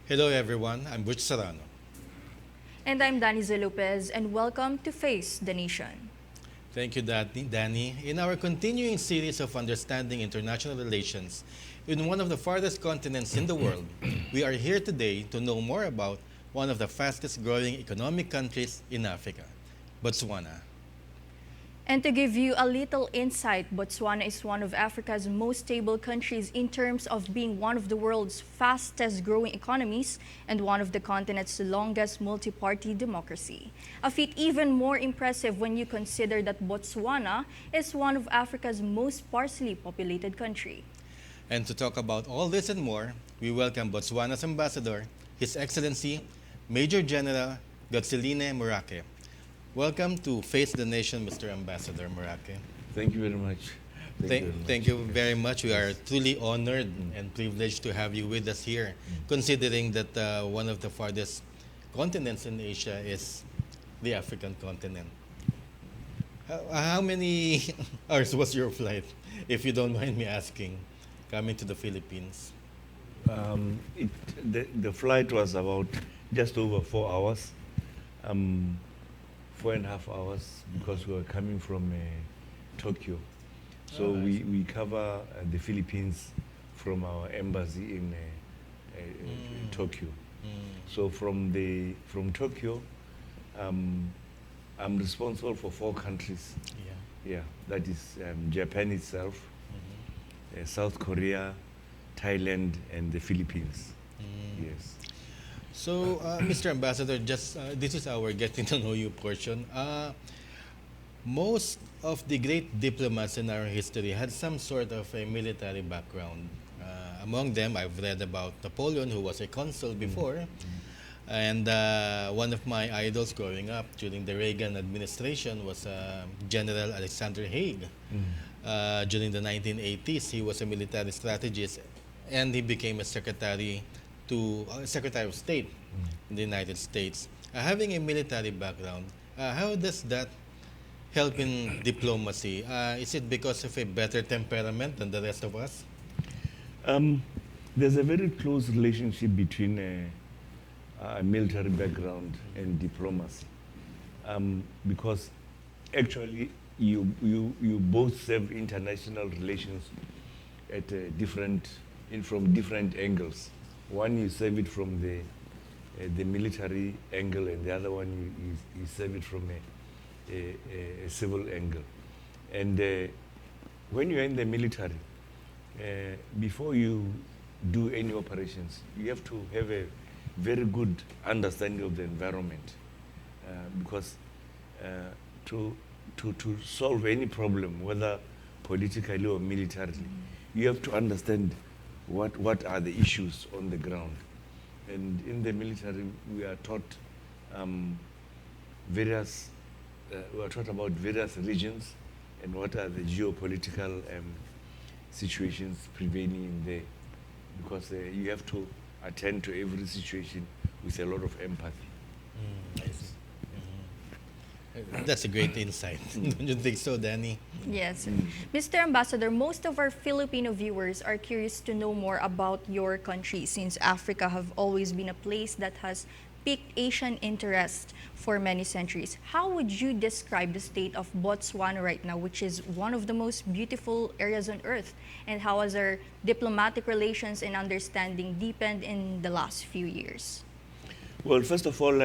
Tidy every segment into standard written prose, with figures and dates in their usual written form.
Hello everyone, I'm Butch Serrano. And I'm Daniza Lopez, and welcome to Face the Nation. Thank you, Danny. In our continuing series of understanding international relations in one of the farthest continents in the world, we are here today to know more about one of the fastest growing economic countries in Africa, Botswana. And to give you a little insight, Botswana is one of Africa's most stable countries in terms of being one of the world's fastest growing economies and one of the continent's longest multi-party democracy. A feat even more impressive when you consider that Botswana is one of Africa's most sparsely populated country. And to talk about all this and more, we welcome Botswana's ambassador, His Excellency Major General Motsilene Moraki. Welcome to Face the Nation, Mr. Ambassador Moraki. Thank you very much. Thank you very much. We are truly honored and privileged to have you with us here, considering that one of the farthest continents in Asia is the African continent. How many hours was your flight, if you don't mind me asking, coming to the Philippines? The flight was about just over 4 hours, 4.5 hours, because we were coming from Tokyo. So Oh, I see. we cover the Philippines from our embassy in Tokyo. So from Tokyo, I'm responsible for 4 countries. Yeah. Yeah, that is Japan itself, South Korea, Thailand, and the Philippines. Yes. So, Mr. Ambassador, just this is our getting to know you portion. Most of the great diplomats in our history had some sort of a military background. Among them, I've read about Napoleon, who was a consul before, and one of my idols growing up during the Reagan administration was General Alexander Haig. During the 1980s, he was a military strategist, and he became a Secretary of State in the United States. Having a military background, how does that help in diplomacy? Is it because of a better temperament than the rest of us? There's a very close relationship between a military background and diplomacy, because actually you both serve international relations at from different angles. One, you serve it from the military angle, and the other one you serve it from a civil angle. And when you're in the military, before you do any operations, you have to have a very good understanding of the environment, because to solve any problem, whether politically or militarily, you have to understand what are the issues on the ground. And in the military, we are taught about various regions and what are the geopolitical situations prevailing in there, because you have to attend to every situation with a lot of empathy. I see. That's a great insight. Don't you think so, Danny? Yes. Mr. Ambassador, most of our Filipino viewers are curious to know more about your country since Africa have always been a place that has piqued Asian interest for many centuries. How would you describe the state of Botswana right now, which is one of the most beautiful areas on earth? And how has our diplomatic relations and understanding deepened in the last few years? Well, first of all,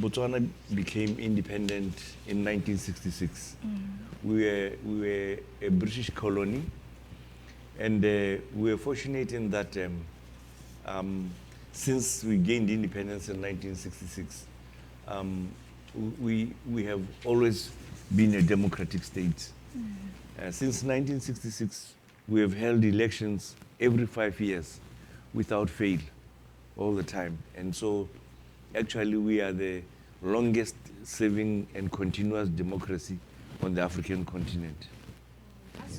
Botswana became independent in 1966. We were a British colony, and we were fortunate in that since we gained independence in 1966, we have always been a democratic state. Since 1966, we have held elections every 5 years without fail, all the time. And so actually we are the longest serving and continuous democracy on the African continent.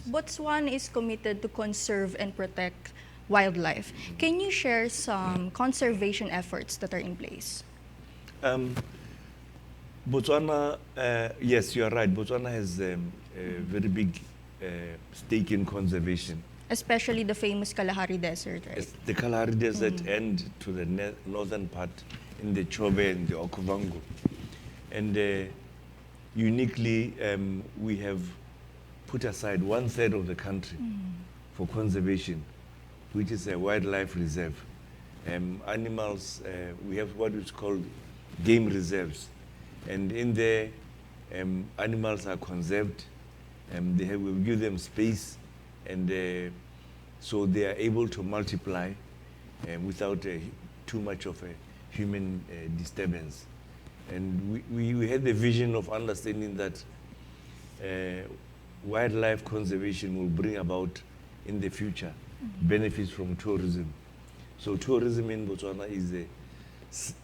Botswana is committed to conserve and protect wildlife. Can you share some conservation efforts that are in place? Botswana, yes, you are right. Botswana has a very big stake in conservation. especially the famous Kalahari Desert, right? It's the Kalahari Desert and to the northern part in the Chobe and the Okavango. And uniquely, we have put aside 1/3 of the country for conservation, which is a wildlife reserve. Animals, we have what is called game reserves. And in there, animals are conserved. We give them space, and so they are able to multiply without too much of a human disturbance. And we had the vision of understanding that wildlife conservation will bring about in the future benefits from tourism. So tourism in Botswana is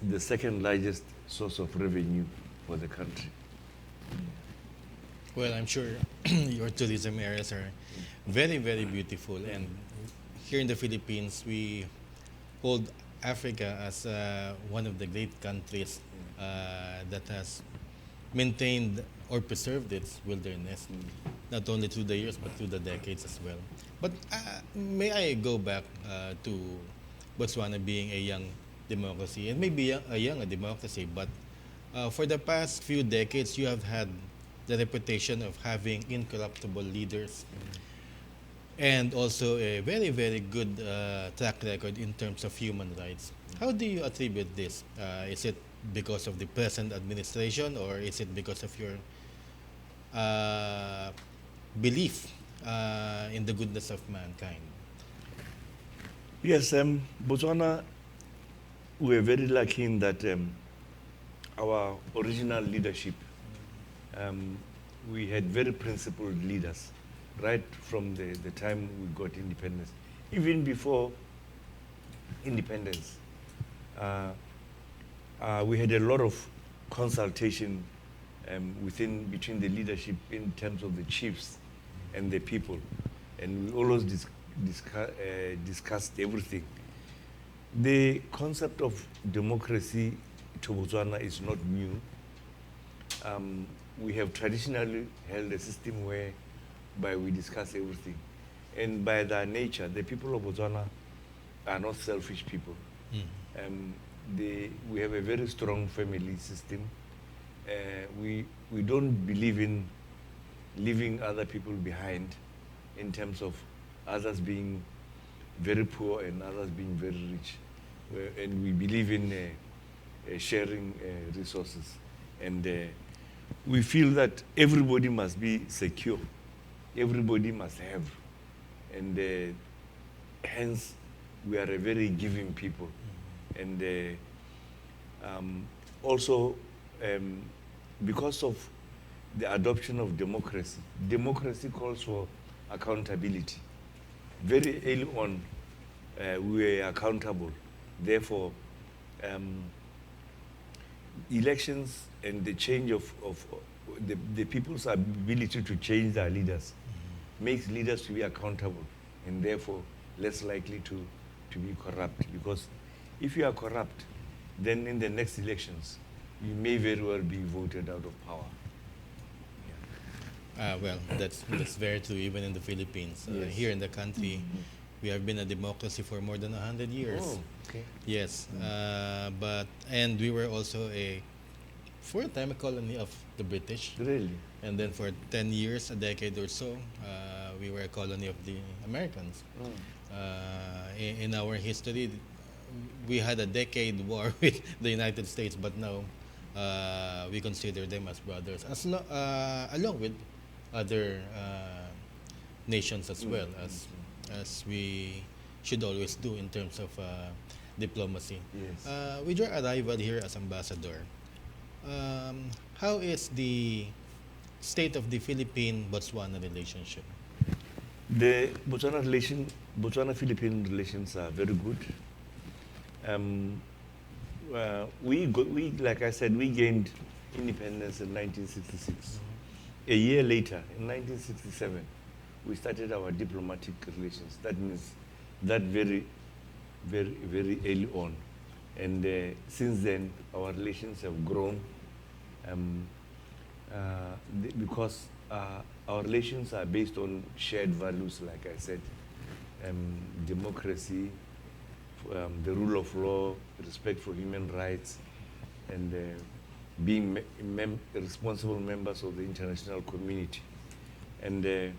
the second largest source of revenue for the country. Well, I'm sure your tourism areas are very, very beautiful. And here in the Philippines, we hold Africa as one of the great countries that has maintained or preserved its wilderness, not only through the years but through the decades as well. But may I go back to Botswana being a young democracy, and maybe a young democracy, but for the past few decades, you have had the reputation of having incorruptible leaders and also a very, very good track record in terms of human rights. How do you attribute this? Is it because of the present administration, or is it because of your belief in the goodness of mankind? Yes, Botswana, we're very lucky in that our original leadership, we had very principled leaders right from the time we got independence. Even before independence, we had a lot of consultation between the leadership in terms of the chiefs and the people, and we always discussed everything. The concept of democracy to Botswana is not new. We have traditionally held a system whereby we discuss everything. And by their nature, the people of Botswana are not selfish people. We have a very strong family system. We don't believe in leaving other people behind in terms of others being very poor and others being very rich. And we believe in sharing resources. And we feel that everybody must be secure. Everybody must have. And hence, we are a very giving people. And also, because of the adoption of democracy, democracy calls for accountability. Very early on, we were accountable. Therefore, elections and the change of the people's ability to change their leaders makes leaders to be accountable, and therefore less likely to be corrupt. Because if you are corrupt, then in the next elections, you may very well be voted out of power. Well, that's very true. Even in the Philippines, Yes. here in the country, we have been a democracy for more than 100 years. Oh, okay. Yes, and we were also for a time, a colony of the British, Really? and then for 10 years, a decade or so, we were a colony of the Americans. In our history, we had a decade war with the United States, but now we consider them as brothers, along with other nations as well, as we should always do in terms of diplomacy. Yes. With your arrival here as ambassador, how is the state of the Philippine-Botswana relationship? The Botswana-Philippine relations are very good. Like I said, we gained independence in 1966. A year later, in 1967, we started our diplomatic relations. That means that very, very, very early on. And since then, our relations have grown because our relations are based on shared values, like I said. democracy, the rule of law, respect for human rights, and being responsible members of the international community. And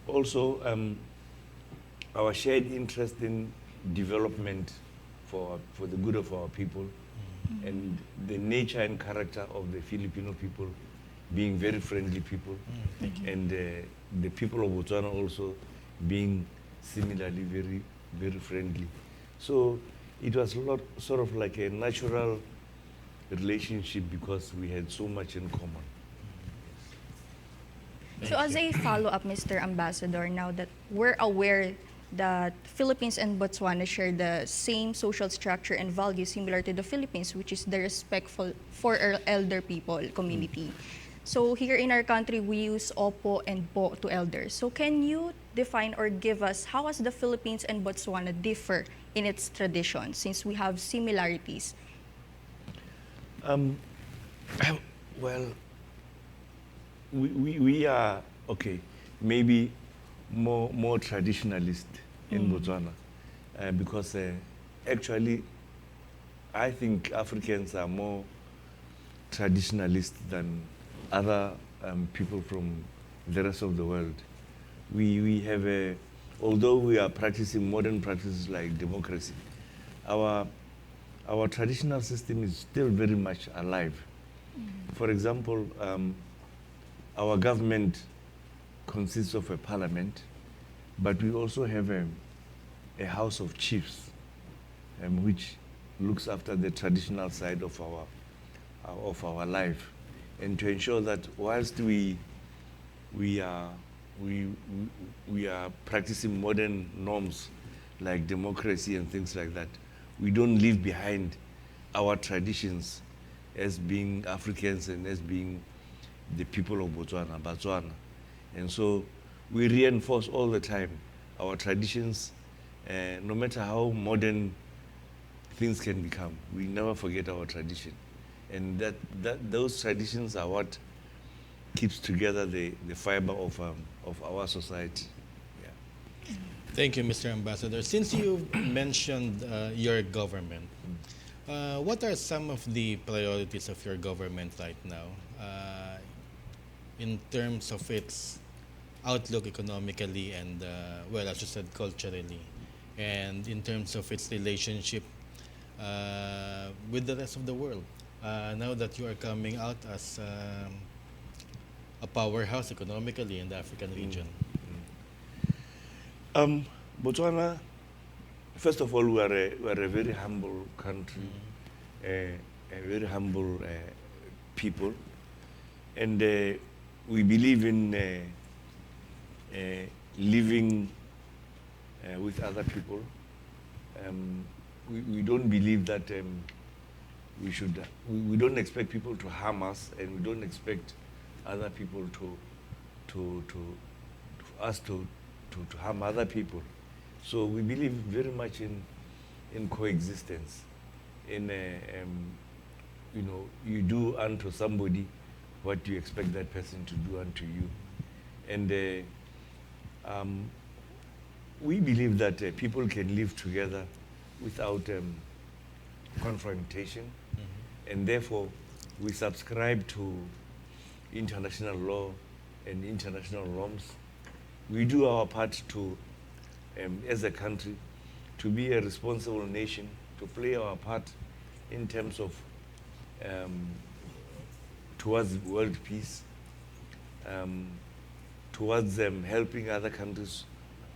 also our shared interest in development for the good of our people, and the nature and character of the Filipino people being very friendly people, and the people of Botswana also being similarly very, very friendly. So it was sort of like a natural relationship because we had so much in common. So as a follow-up, Mr. Ambassador, now that we're aware that Philippines and Botswana share the same social structure and values similar to the Philippines, which is the respectful for our elder people community. So here in our country, we use opo and po to elders. So can you define or give us how has the Philippines and Botswana differ in its traditions since we have similarities? Well, we are, okay, maybe more traditionalist in Botswana because actually I think Africans are more traditionalist than other people from the rest of the world. We have a, although we are practicing modern practices like democracy, our traditional system is still very much alive. For example, our government consists of a parliament, but we also have a house of chiefs, which looks after the traditional side of our life, and to ensure that whilst we are practicing modern norms like democracy and things like that, we don't leave behind our traditions as being Africans and as being the people of Botswana. And so we reinforce all the time our traditions, no matter how modern things can become. We never forget our tradition. And those traditions are what keeps together the fiber of our society. Yeah. Thank you, Mr. Ambassador. Since you mentioned your government, what are some of the priorities of your government right now in terms of its outlook economically and, well, as you said, culturally, and in terms of its relationship with the rest of the world? Now that you are coming out as a powerhouse economically in the African region. Botswana, first of all, we are a very humble country, a very humble people, and we believe in living with other people. We don't believe that we don't expect people to harm us, and we don't expect other people to harm other people. So we believe very much in coexistence. In you do unto somebody what you expect that person to do unto you, and we believe that people can live together without confrontation, and therefore we subscribe to international law and international norms. We do our part to, as a country, to be a responsible nation, to play our part in terms of towards world peace, towards helping other countries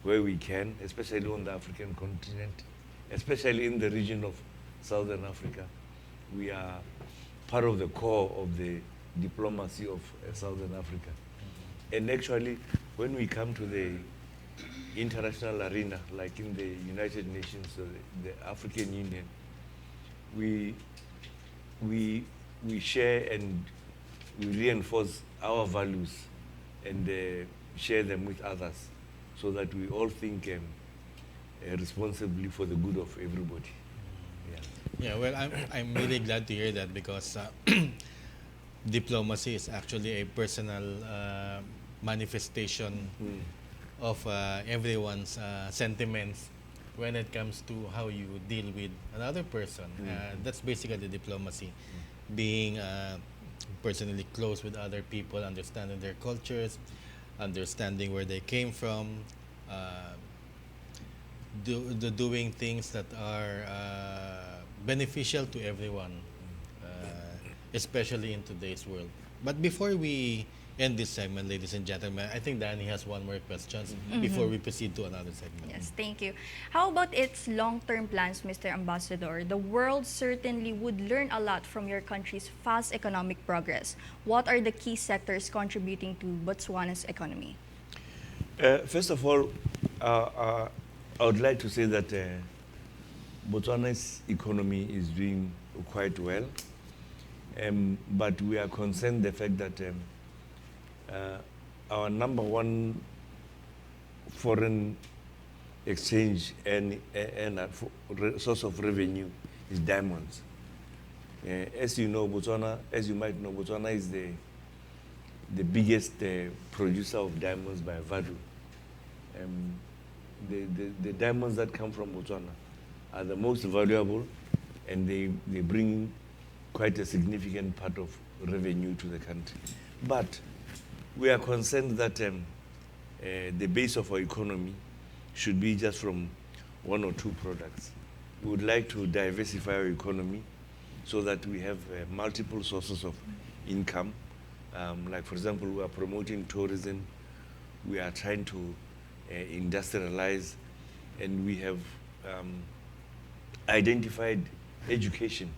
where we can, especially on the African continent, especially in the region of Southern Africa. We are part of the core of the diplomacy of Southern Africa. And actually, when we come to the international arena, like in the United Nations or the African Union, we share and we reinforce our values and share them with others, so that we all think responsibly for the good of everybody. Yeah, well, I'm really glad to hear that, because diplomacy is actually a personal manifestation of everyone's sentiments when it comes to how you deal with another person. That's basically diplomacy, being personally close with other people, understanding their cultures, understanding where they came from, uh, doing things that are beneficial to everyone, especially in today's world. But before we end this segment, ladies and gentlemen, I think Danny has one more questions before we proceed to another segment. Yes, thank you. How about its long-term plans, Mr. Ambassador? The world certainly would learn a lot from your country's fast economic progress. What are the key sectors contributing to Botswana's economy? First of all, I would like to say that Botswana's economy is doing quite well, but we are concerned the fact that our number one foreign exchange and source of revenue is diamonds. As you know, Botswana, as you might know, Botswana is the biggest producer of diamonds by value. The diamonds that come from Botswana are the most valuable, and they bring quite a significant part of revenue to the country. But we are concerned that the base of our economy should be just from one or two products. We would like to diversify our economy so that we have multiple sources of income. Like, for example, we are promoting tourism, we are trying to industrialize, and we have identified education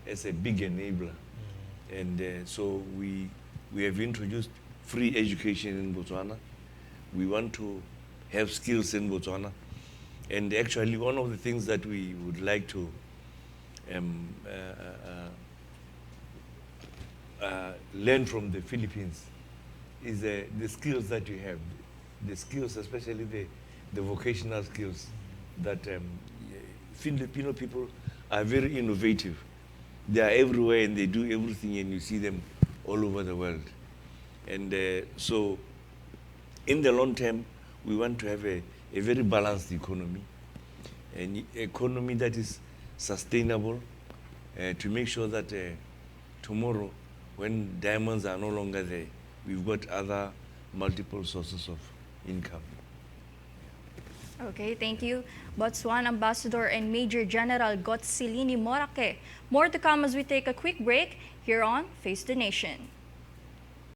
as a big enabler. And so we have introduced free education in Botswana. We want to have skills in Botswana. And actually, one of the things that we would like to learn from the Philippines is the skills that you have, the skills, especially the vocational skills, that Filipino people are very innovative. They are everywhere and they do everything, and you see them all over the world. And so in the long term, we want to have a very balanced economy, an economy that is sustainable, to make sure that tomorrow, when diamonds are no longer there, we've got other multiple sources of income. Okay, thank you, Botswana Ambassador and Major General Motsilene. Moraki. More to come as we take a quick break here on Face the Nation.